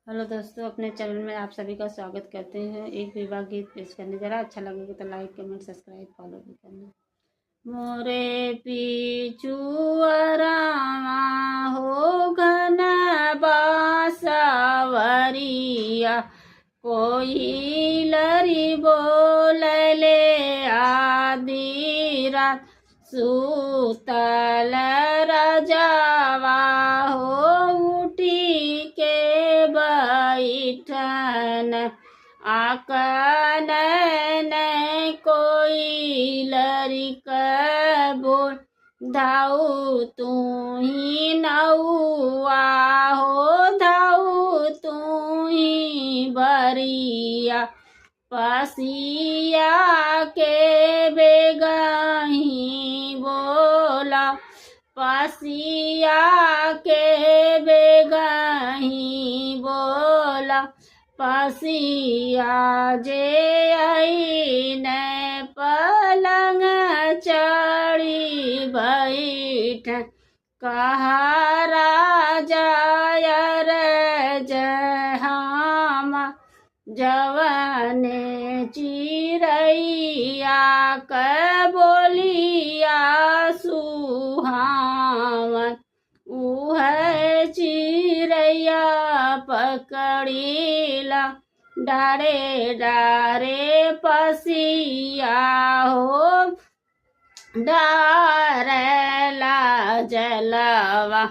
Hello दोस्तों, अपने channel में आप सभी का स्वागत करते हैं। एक विवाह गीत पेश करने जरा अच्छा लगेगा तो लाइक कमेंट सब्सक्राइब फॉलो भी करना। मोरे पिचुअरावा हो घन बासवरिया, कोई लरी बोलले आदि रात, सूतल रजवा हो उठी के बैठन, आकन न कोई लरिक बोल, धाऊ तू ही नौआ हो, धाऊ तू ही बरिया, पसिया के बेगही बोला, पसिया के बेगही बोला, पसिया जे आई न पलंग चढ़ी बैठ, कहा राजा जहामा जवन चिरैया क बोलिया सुहावन, उह चिरैया पकड़ीला डारे डारे पसिया हो, डारेला जलवा,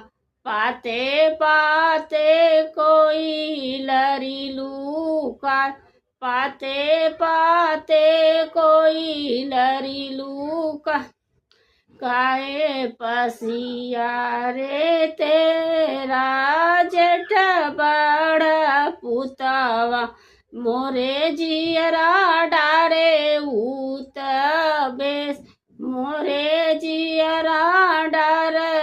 पाते पाते कोई लरी लूका, पाते पाते कोई लरी लूका, काए पसिया रे तेरा जेठ बड़ पुतवा, मोरे जियरा डारे उत बेस, मोरे जियरा डारे